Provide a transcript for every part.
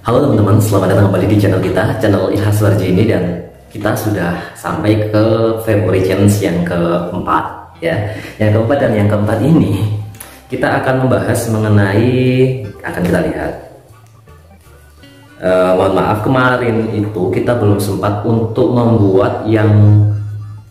Halo teman-teman, selamat datang kembali di channel kita, channel Ilhas Suarji ini, dan kita sudah sampai ke February Challenge yang keempat ya. Yang keempat dan yang keempat ini kita akan membahas mengenai, akan kita lihat. Mohon maaf, kemarin itu kita belum sempat untuk membuat yang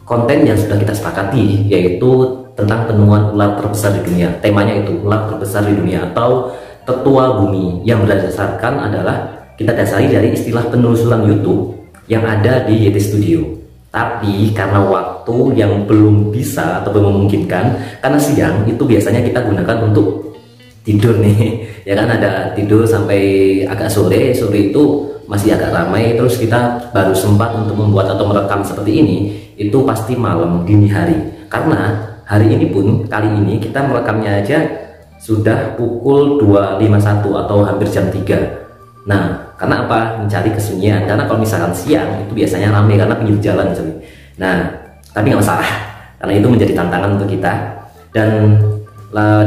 konten yang sudah kita sepakati, yaitu tentang penemuan ular terbesar di dunia. Temanya itu ular terbesar di dunia atau tetua bumi, yang berdasarkan adalah kita dasari dari istilah penelusuran YouTube yang ada di Yeti Studio. Tapi karena waktu yang belum bisa atau belum memungkinkan, karena siang itu biasanya kita gunakan untuk tidur nih ya kan, ada tidur sampai agak sore itu masih agak ramai, terus kita baru sempat untuk membuat atau merekam seperti ini itu pasti malam dini hari. Karena hari ini pun, kali ini kita merekamnya aja sudah pukul 2.51 atau hampir jam 3. Nah, karena apa? Mencari kesunyian. Karena kalau misalkan siang itu biasanya ramai karena pinggir jalan cuy. Nah, tapi nggak masalah, karena itu menjadi tantangan untuk kita. Dan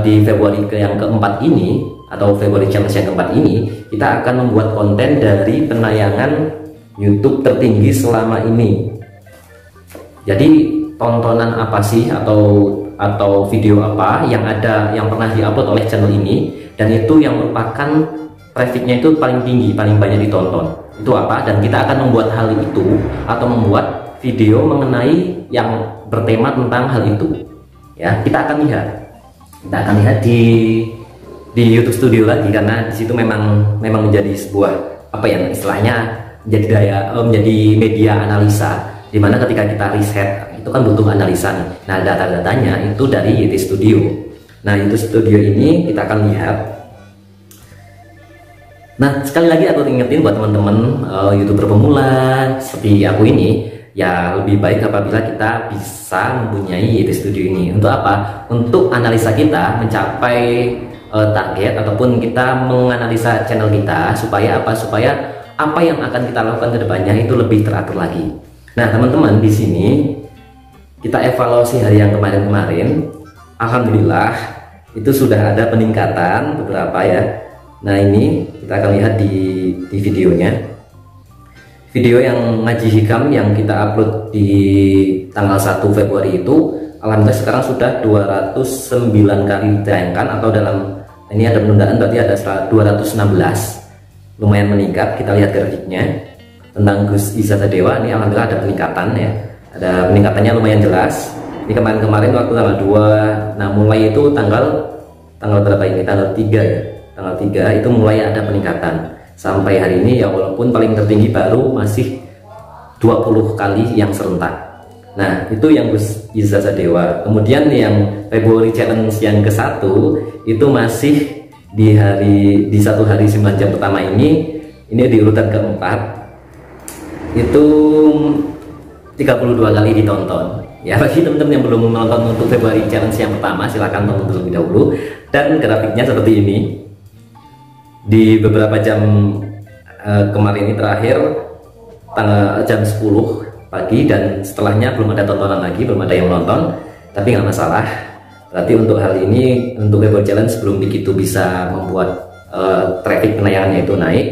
di Februari yang keempat ini, atau Februari Challenge yang keempat ini, kita akan membuat konten dari penayangan YouTube tertinggi selama ini. Jadi tontonan apa sih atau video apa yang pernah diupload oleh channel ini, dan itu yang merupakan trafficnya itu paling tinggi, paling banyak ditonton, itu apa, dan kita akan membuat hal itu atau membuat video mengenai yang bertema tentang hal itu ya. Kita akan lihat di YouTube Studio lagi, karena di situ memang menjadi sebuah apa ya istilahnya, menjadi media analisa, dimana ketika kita riset itu kan butuh analisa nih. Nah, data-datanya itu dari Yeti Studio. Nah, YouTube Studio ini kita akan lihat. Nah, sekali lagi aku ingetin buat teman-teman YouTuber pemula seperti aku ini, ya lebih baik apabila kita bisa mempunyai Yeti Studio ini. Untuk apa? Untuk analisa kita mencapai target, ataupun kita menganalisa channel kita supaya apa yang akan kita lakukan ke depannya itu lebih teratur lagi. Nah, teman-teman, di sini kita evaluasi hari yang kemarin-kemarin. Alhamdulillah itu sudah ada peningkatan beberapa ya. Nah, ini kita akan lihat di videonya. Video yang ngaji hikam yang kita upload di tanggal 1 Februari itu alhamdulillah sekarang sudah 209 kali ditayangkan, atau dalam ini ada penundaan berarti ada 216. Lumayan meningkat. Kita lihat grafiknya tentang Gus Iza Sadewa, ini alhamdulillah ada peningkatan ya. Ada peningkatannya lumayan jelas. Ini kemarin waktu tanggal 2, nah mulai itu tanggal berapa ini? Tanggal 3 ya. Tanggal 3 itu mulai ada peningkatan. Sampai hari ini ya, walaupun paling tertinggi baru masih 20 kali yang serentak. Nah, itu yang Gus Iza Sadewa. Kemudian yang February Challenge yang ke-1 itu masih di 1 hari 9 jam pertama ini di urutan keempat. Itu 32 kali ditonton ya. Bagi teman-teman yang belum menonton untuk February Challenge yang pertama, silahkan tonton terlebih dahulu. Dan grafiknya seperti ini. Di beberapa jam kemarin ini terakhir tanggal jam 10 pagi, dan setelahnya belum ada tontonan lagi, belum ada yang menonton. Tapi nggak masalah, berarti untuk hal ini, untuk February Challenge belum begitu bisa membuat traffic penayangannya itu naik.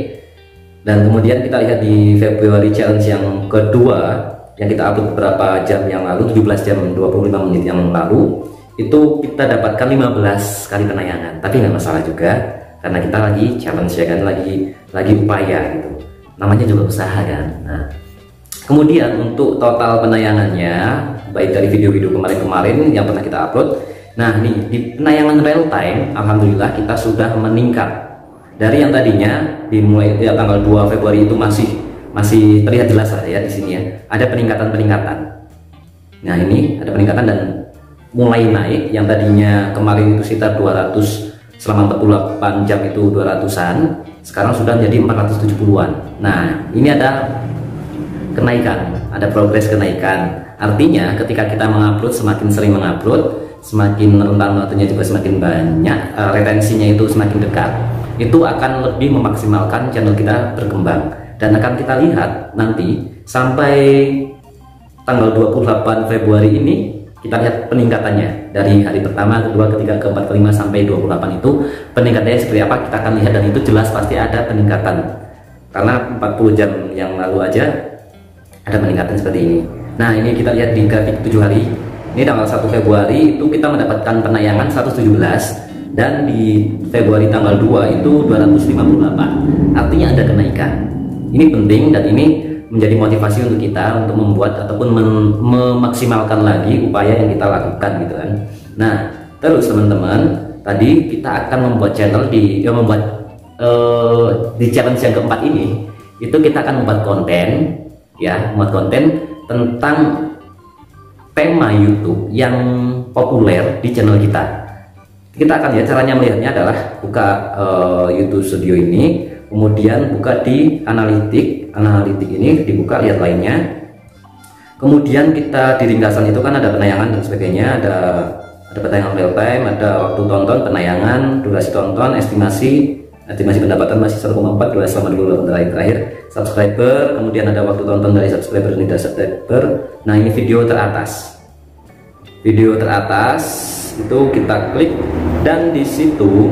Dan kemudian kita lihat di February Challenge yang kedua yang kita upload beberapa jam yang lalu, 17 jam 25 menit yang lalu, itu kita dapatkan 15 kali penayangan. Tapi nggak masalah juga, karena kita lagi challenge ya kan, lagi upaya gitu, namanya juga usaha kan. Nah, kemudian untuk total penayangannya, baik dari video-video kemarin yang pernah kita upload, nah nih di penayangan real time alhamdulillah kita sudah meningkat dari yang tadinya dimulai ya, tanggal 2 Februari itu masih terlihat jelas lah ya di sini ya, ada peningkatan. Nah, ini ada peningkatan dan mulai naik. Yang tadinya kemarin itu sekitar 200, selama 48 jam itu 200-an, sekarang sudah menjadi 470-an. Nah, ini ada kenaikan, ada progres kenaikan. Artinya ketika kita mengupload, semakin sering mengupload, semakin rentang waktunya juga semakin banyak, retensinya itu semakin dekat, itu akan lebih memaksimalkan channel kita berkembang. Dan akan kita lihat nanti sampai tanggal 28 Februari ini, kita lihat peningkatannya dari hari pertama, kedua, ketiga, keempat, kelima sampai 28 itu peningkatannya seperti apa, kita akan lihat. Dan itu jelas pasti ada peningkatan karena 40 jam yang lalu aja ada peningkatan seperti ini. Nah, ini kita lihat di grafik 7 hari. Ini tanggal 1 Februari itu kita mendapatkan penayangan 117, dan di Februari tanggal 2 itu 258. Artinya ada kenaikan. Ini penting dan ini menjadi motivasi untuk kita untuk membuat ataupun memaksimalkan lagi upaya yang kita lakukan gitu kan. Nah, terus teman-teman, tadi kita akan membuat channel di challenge yang keempat ini, itu kita akan membuat konten ya, membuat konten tentang tema YouTube yang populer di channel kita. Kita akan lihat caranya melihatnya adalah buka YouTube Studio ini, kemudian buka di analitik ini, dibuka lihat lainnya, kemudian kita di ringkasan itu kan ada penayangan dan sebagainya, ada penayangan real time, ada waktu tonton, penayangan, durasi tonton, estimasi pendapatan masih 1,4 durasi selama 28 hari terakhir, subscriber, kemudian ada waktu tonton dari subscriber dan tidak subscriber. Nah, ini video teratas itu kita klik, dan di situ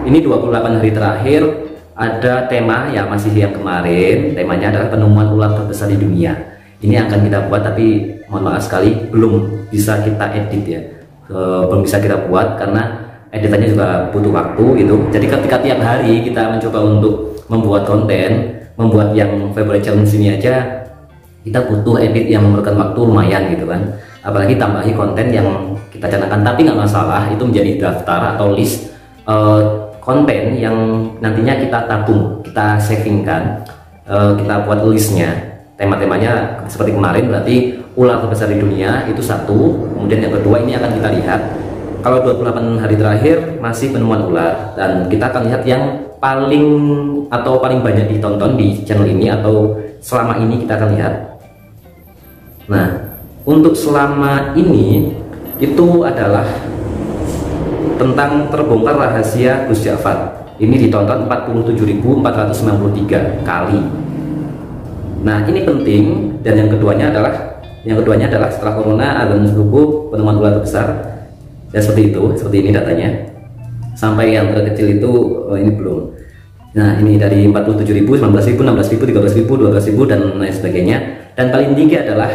ini 28 hari terakhir ada tema yang masih yang kemarin, temanya adalah penemuan ular terbesar di dunia. Ini yang akan kita buat, tapi mohon maaf sekali belum bisa kita edit ya, belum bisa kita buat karena editannya juga butuh waktu gitu. Jadi ketika tiap hari kita mencoba untuk membuat konten, membuat yang February Challenge ini aja, kita butuh edit yang memerlukan waktu lumayan gitu kan, apalagi tambahi konten yang kita canangkan. Tapi nggak masalah, itu menjadi daftar atau list konten yang nantinya kita tabung, kita savingkan, kita buat listnya, tema-temanya seperti kemarin. Berarti ular terbesar di dunia itu satu, kemudian yang kedua ini akan kita lihat kalau 28 hari terakhir masih penemuan ular, dan kita akan lihat yang paling banyak ditonton di channel ini atau selama ini kita akan lihat. Nah, untuk selama ini itu adalah tentang terbongkar rahasia Gus Ja'far. Ini ditonton 47.493 kali. Nah, ini penting, dan yang keduanya adalah setelah corona ada suku penemuan ular terbesar. Ya seperti itu, seperti ini datanya. Sampai yang terkecil itu ini belum. Nah, ini dari 47.000, 19.000, 16.000, 13.000, 12.000 dan lain sebagainya. Dan paling tinggi adalah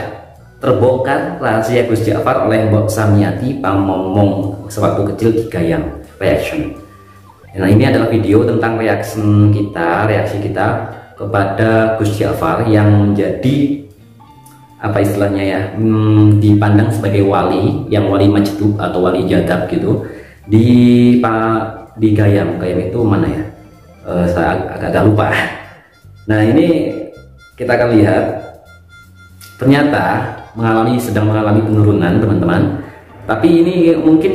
terbongkar rahasia Gus Ja'far oleh Mbok Samiati Pamomong sewaktu kecil di Gayam reaction. Nah, ini adalah video tentang reaksi kita kepada Gus Ja'far yang menjadi apa istilahnya ya, dipandang sebagai wali, yang wali majdub atau wali jadab gitu di Gayam itu mana ya, saya agak lupa. Nah, ini kita akan lihat ternyata sedang mengalami penurunan teman-teman, tapi ini mungkin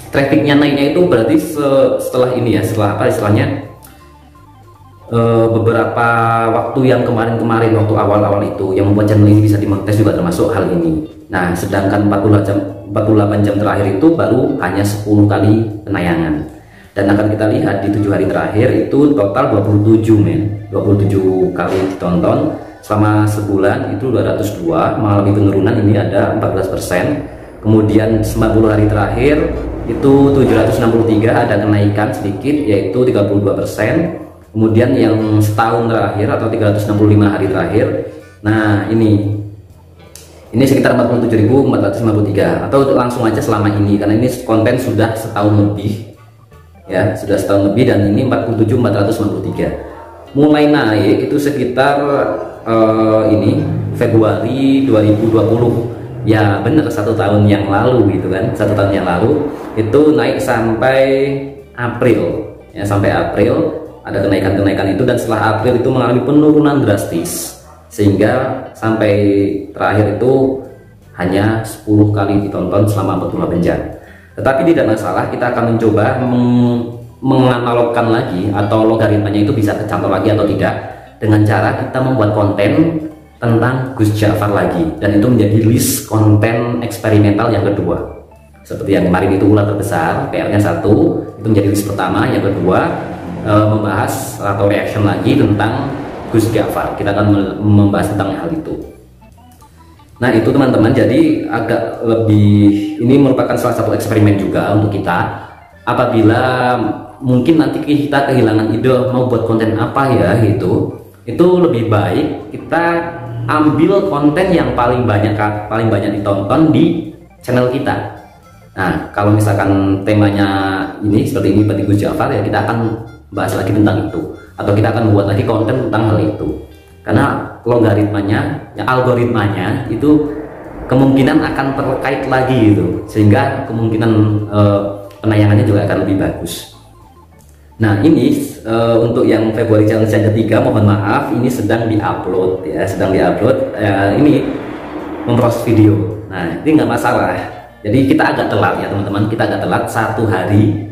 trafficnya naiknya itu berarti setelah ini ya, setelah apa istilahnya, beberapa waktu yang kemarin waktu awal-awal itu yang membuat channel ini bisa dimonetize juga termasuk hal ini. Nah, sedangkan 48 jam terakhir itu baru hanya 10 kali penayangan, dan akan kita lihat di 7 hari terakhir itu total 27 kali ditonton. Selama sebulan itu 202, mengalami penurunan, ini ada 14%. Kemudian 90 hari terakhir itu 763, ada kenaikan sedikit yaitu 32%. Kemudian yang setahun terakhir atau 365 hari terakhir, nah ini sekitar 47.453, atau langsung aja selama ini karena ini konten sudah setahun lebih ya, dan ini 47.493. Mulai naik itu sekitar ini Februari 2020 ya, bener 1 tahun yang lalu gitu kan, 1 tahun yang lalu itu naik sampai April ya, sampai April ada kenaikan itu, dan setelah April itu mengalami penurunan drastis sehingga sampai terakhir itu hanya 10 kali ditonton selama 48 jam. Tetapi tidak masalah, kita akan mencoba menganalogkan lagi atau logaritmanya itu bisa tercampur lagi atau tidak, dengan cara kita membuat konten tentang Gus Ja'far lagi, dan itu menjadi list konten eksperimental yang kedua. Seperti yang kemarin itu ular terbesar, PR-nya 1, itu menjadi list pertama. Yang kedua membahas atau reaction lagi tentang Gus Ja'far. Kita akan membahas tentang hal itu. Nah, itu teman-teman, jadi agak lebih, ini merupakan salah satu eksperimen juga untuk kita. Apabila mungkin nanti kita kehilangan ide mau buat konten apa ya gitu, itu lebih baik kita ambil konten yang paling banyak ditonton di channel kita. Nah, kalau misalkan temanya ini seperti ini Batik Gus Jafar, ya kita akan bahas lagi tentang itu, atau kita akan membuat lagi konten tentang hal itu. Karena algoritmanya itu kemungkinan akan terkait lagi gitu, sehingga kemungkinan penayangannya juga akan lebih bagus. Nah, ini untuk yang Februari challenge yang ketiga, mohon maaf ini sedang diupload ya, ini memproses video. Nah, ini nggak masalah. Jadi kita agak telat ya teman-teman, kita agak telat 1 hari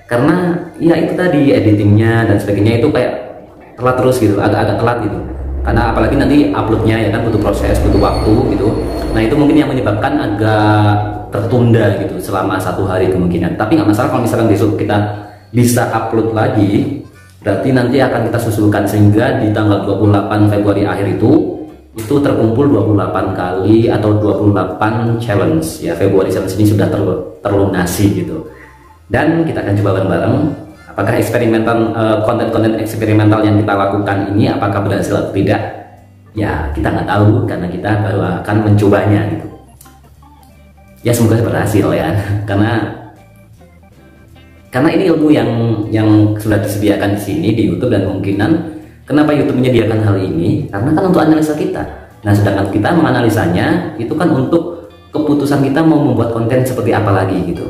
karena ya itu tadi editingnya dan sebagainya itu kayak telat terus gitu, agak telat gitu. Karena apalagi nanti uploadnya ya kan butuh proses, butuh waktu gitu. Nah, itu mungkin yang menyebabkan agak tertunda gitu selama 1 hari kemungkinan. Tapi nggak masalah kalau misalkan besok kita bisa upload lagi, berarti nanti akan kita susulkan sehingga di tanggal 28 Februari akhir itu terkumpul 28 kali atau 28 challenge ya. Februari challenge ini sudah terlunasi gitu, dan kita akan coba bareng-bareng apakah konten-konten eksperimental yang kita lakukan ini apakah berhasil atau tidak ya. Kita nggak tahu karena kita baru akan mencobanya gitu ya. Semoga berhasil ya, karena ini ilmu yang sudah disediakan di sini di YouTube, dan kemungkinan kenapa YouTube menyediakan hal ini karena kan untuk analisa kita. Nah, sedangkan kita menganalisanya itu kan untuk keputusan kita mau membuat konten seperti apa lagi gitu.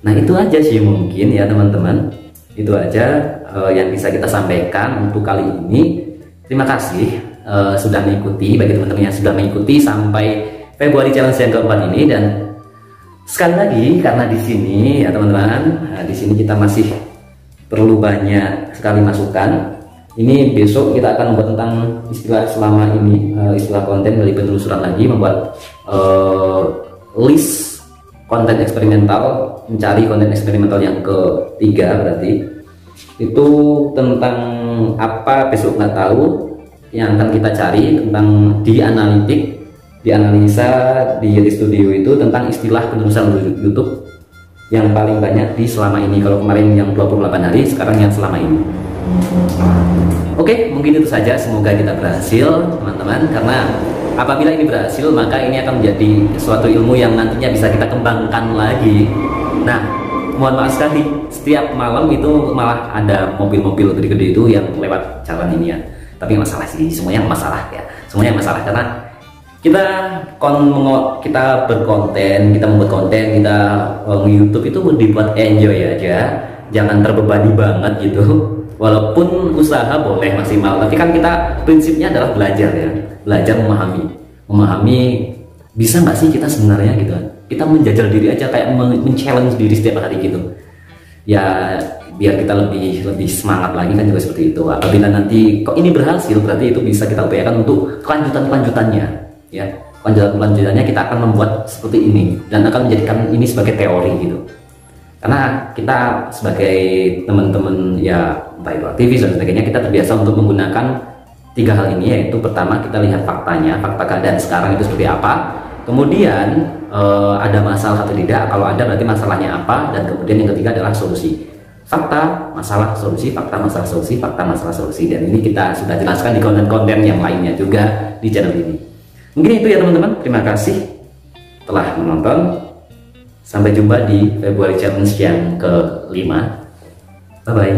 Nah, itu aja sih mungkin ya teman-teman, itu aja yang bisa kita sampaikan untuk kali ini. Terima kasih sudah mengikuti, bagi teman-teman yang sudah mengikuti sampai Februari challenge yang keempat ini. Dan sekali lagi, karena di sini ya teman-teman, di sini kita masih perlu banyak sekali masukan. Ini besok kita akan membuat tentang istilah selama ini, istilah konten dari penelusuran lagi, membuat list konten eksperimental, mencari konten eksperimental yang ketiga. Berarti itu tentang apa besok nggak tahu, yang akan kita cari tentang di analisa di studio itu tentang istilah penelusuran YouTube yang paling banyak di selama ini. Kalau kemarin yang 28 hari, sekarang yang selama ini. Oke, mungkin itu saja. Semoga kita berhasil teman-teman, karena apabila ini berhasil maka ini akan menjadi suatu ilmu yang nantinya bisa kita kembangkan lagi. Nah, mohon maaf sekali, setiap malam itu malah ada mobil-mobil gede-gede itu yang lewat jalan ini ya. Tapi masalah sih, semuanya masalah ya, semuanya masalah karena kita berkonten, kita membuat konten, kita YouTube itu dibuat enjoy aja, jangan terbebani banget gitu. Walaupun usaha boleh maksimal, tapi kan kita prinsipnya adalah belajar ya, belajar memahami bisa nggak sih kita sebenarnya gitu. Kita menjajal diri aja, kayak men-challenge diri setiap hari gitu ya, biar kita lebih semangat lagi kan, juga seperti itu. Apabila nanti kok ini berhasil, berarti itu bisa kita upayakan untuk kelanjutannya ya. Kelanjutannya kita akan membuat seperti ini dan akan menjadikan ini sebagai teori gitu. Karena kita sebagai teman-teman ya, baik aktivis dan sebagainya, kita terbiasa untuk menggunakan 3 hal ini, yaitu pertama kita lihat faktanya, fakta keadaan sekarang itu seperti apa. Kemudian ada masalah atau tidak, kalau ada berarti masalahnya apa, dan kemudian yang ketiga adalah solusi. Fakta, masalah, solusi, fakta, masalah, solusi, fakta, masalah, solusi. Dan ini kita sudah jelaskan di konten-konten yang lainnya juga di channel ini. Mungkin itu ya teman-teman, terima kasih telah menonton. Sampai jumpa di Februari Challenge yang ke-5. Bye-bye.